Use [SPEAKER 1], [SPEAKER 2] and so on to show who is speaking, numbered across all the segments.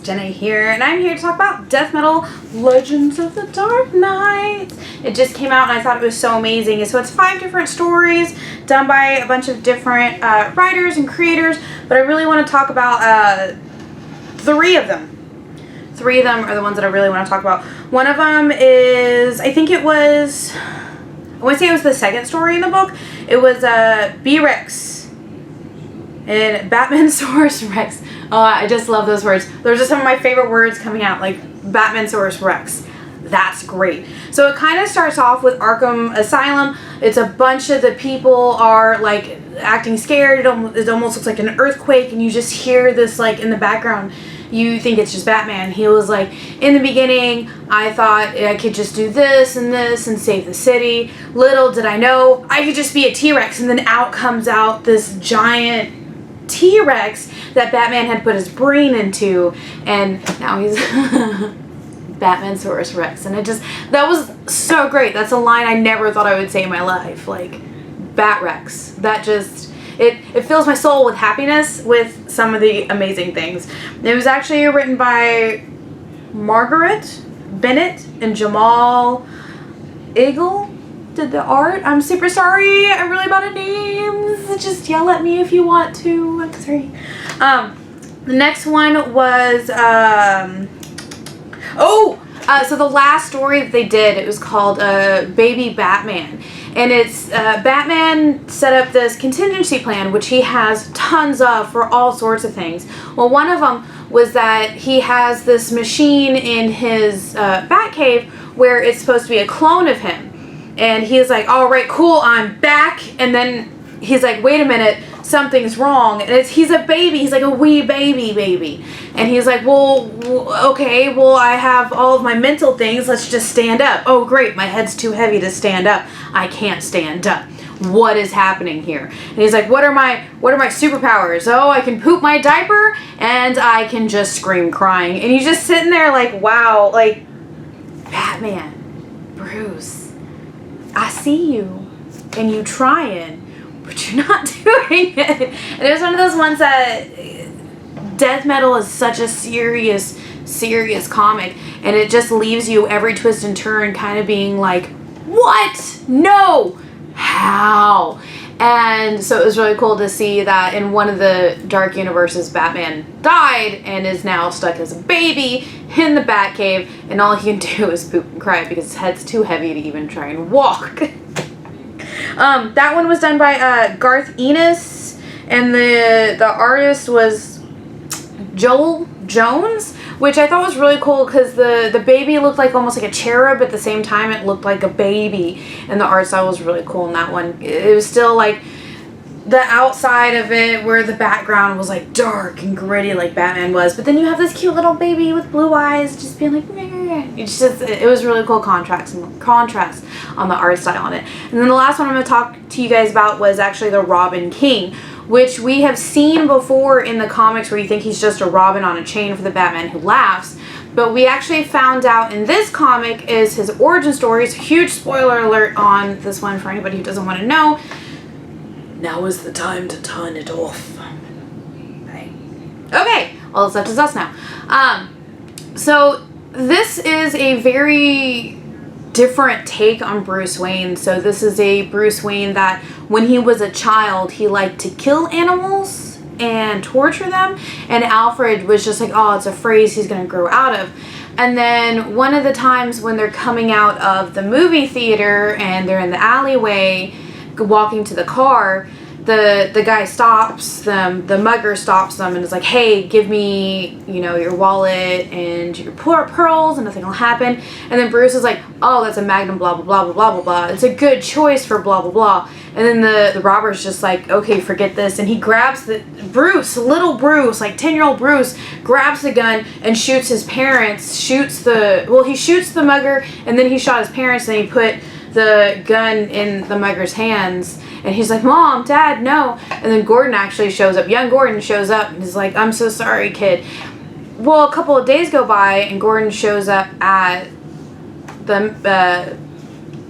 [SPEAKER 1] Jenna here, and I'm here to talk about death metal Legends of the Dark Knight. It just came out and I thought it was so amazing. So it's 5 different stories done by a bunch of different writers and creators, but I really want to talk about 3 of them. 3 of them are the ones that I really want to talk about. One of them is, I want to say it was the 2nd story in the book. It was B-Rex and Batman Source Rex. Oh, I just love those words. Those are some of my favorite words coming out, like Batman Source Rex. That's great. So it kind of starts off with Arkham Asylum. It's a bunch of the people are like acting scared. It almost looks like an earthquake, and you just hear this like in the background. You think it's just Batman. He was like, in the beginning, I thought I could just do this and save the city. Little did I know, I could just be a T-Rex. And then out comes out this giant T-Rex that Batman had put his brain into. And now he's Batman Source Rex. And that was so great. That's a line I never thought I would say in my life. Like, Bat-Rex. That just... It fills my soul with happiness with some of the amazing things. It was actually written by Margaret Bennett and Jamal Eagle did the art. I'm super sorry. I'm really bad at names. Just yell at me if you want to. I'm sorry. The next one was so the last story that they did, it was called Baby Batman. And it's Batman set up this contingency plan, which he has tons of for all sorts of things. Well, one of them was that he has this machine in his Batcave where it's supposed to be a clone of him. And he's like, all right, cool, I'm back. And then he's like, wait a minute, something's wrong. And he's a baby. He's like a wee baby. And he's like, well, okay, well, I have all of my mental things. Let's just stand up. Oh, great. My head's too heavy to stand up. I can't stand up. What is happening here? And he's like, what are my superpowers? Oh, I can poop my diaper and I can just scream crying. And he's just sitting there like, wow, like, Batman, Bruce, I see you and you trying, but you're not doing it. And it was one of those ones that death metal is such a serious comic, and it just leaves you every twist and turn kind of being like, what? No! How? And so it was really cool to see that in one of the dark universes, Batman died and is now stuck as a baby in the Batcave, and all he can do is poop and cry because his head's too heavy to even try and walk. That one was done by Garth Ennis, and the artist was Joel Jones, which I thought was really cool because the baby looked like almost like a cherub, but at the same time it looked like a baby, and the art style was really cool in that one. It was still like the outside of it where the background was like dark and gritty like Batman was, but then you have this cute little baby with blue eyes just being like, meh. It was really cool contrast on the art style on it. And then the last one I'm going to talk to you guys about was actually the Robin King, which we have seen before in the comics where you think he's just a Robin on a chain for the Batman Who Laughs. But we actually found out in this comic is his origin story. It's a huge spoiler alert on this one for anybody who doesn't want to know. Now is the time to turn it off. Okay, well, it's up to us now. So this is a very different take on Bruce Wayne. So this is a Bruce Wayne that when he was a child, he liked to kill animals and torture them. And Alfred was just like, oh, it's a phrase he's going to grow out of. And then one of the times when they're coming out of the movie theater and they're in the alleyway walking to the car, the guy stops them, the mugger stops them and is like, hey, give me, your wallet and your pearls and nothing will happen. And then Bruce is like, oh, that's a Magnum, blah, blah, blah, blah, blah, blah, blah. It's a good choice for blah, blah, blah. And then the robber's just like, okay, forget this. And he grabs little Bruce, like 10-year-old Bruce, grabs the gun and shoots his parents, he shoots the mugger, and then he shot his parents, and he put the gun in the mugger's hands. And he's like, Mom, Dad, no. And then Gordon actually shows up. Young Gordon shows up and is like, I'm so sorry, kid. Well, a couple of days go by and Gordon shows up at the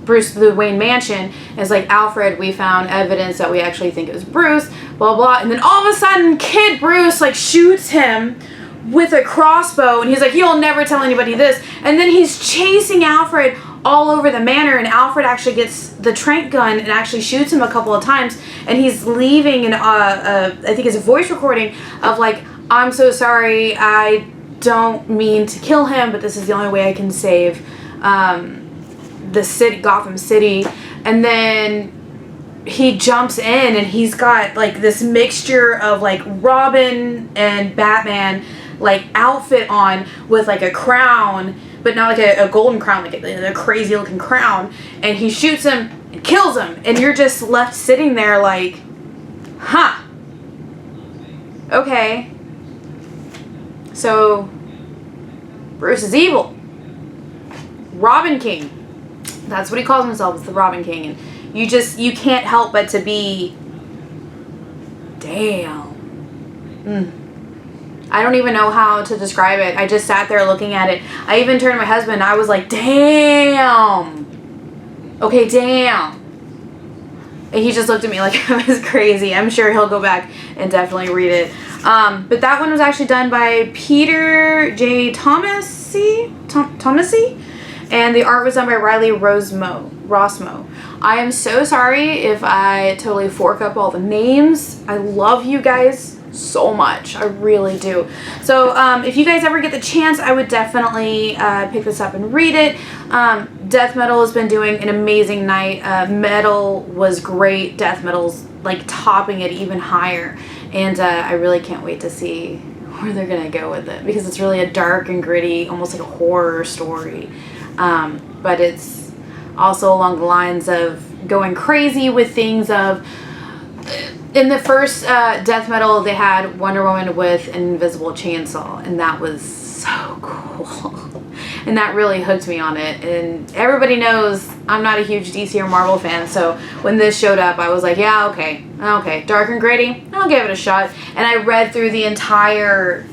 [SPEAKER 1] Bruce Wayne mansion and is like, Alfred, we found evidence that we actually think it was Bruce, blah, blah. And then all of a sudden, kid Bruce, like, shoots him with a crossbow, and he's like, you'll never tell anybody this. And then he's chasing Alfred all over the manor, and Alfred actually gets the tranq gun and actually shoots him a couple of times, and he's leaving I think it's a voice recording of like, I'm so sorry, I don't mean to kill him, but this is the only way I can save the city, Gotham City. And then he jumps in, and he's got like this mixture of like Robin and Batman like outfit on with like a crown, but not like a golden crown, like a crazy looking crown, and he shoots him and kills him, and you're just left sitting there like, huh, okay, so Bruce is evil. Robin King, that's what he calls himself, is the Robin King. And you can't help but to be, damn. I don't even know how to describe it. I just sat there looking at it. I even turned to my husband, I was like, damn. Okay, damn. And he just looked at me like I was crazy. I'm sure he'll go back and definitely read it. But that one was actually done by Peter J. Thomasy, and the art was done by Riley Rossmo. I am so sorry if I totally fork up all the names. I love you guys so much. I really do. So if you guys ever get the chance, I would definitely pick this up and read it. Death Metal has been doing an amazing night. Metal was great. Death Metal's like topping it even higher. And I really can't wait to see where they're going to go with it, because it's really a dark and gritty, almost like a horror story. But it's also along the lines of going crazy with things of, in the first Death Metal, they had Wonder Woman with an invisible chainsaw, and that was so cool. And that really hooked me on it. And everybody knows I'm not a huge DC or Marvel fan, so when this showed up, I was like, yeah, okay, dark and gritty, I'll give it a shot. And I read through the entire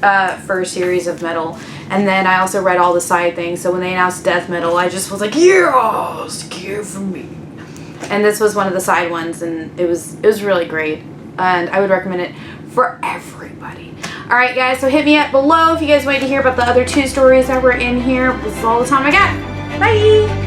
[SPEAKER 1] first series of Metal, and then I also read all the side things. So when they announced Death Metal, I just was like, yes, give me. And this was one of the side ones, and it was really great, and I would recommend it for everybody. Alright guys, so hit me up below if you guys want to hear about the other 2 stories that were in here. This is all the time I got. Bye!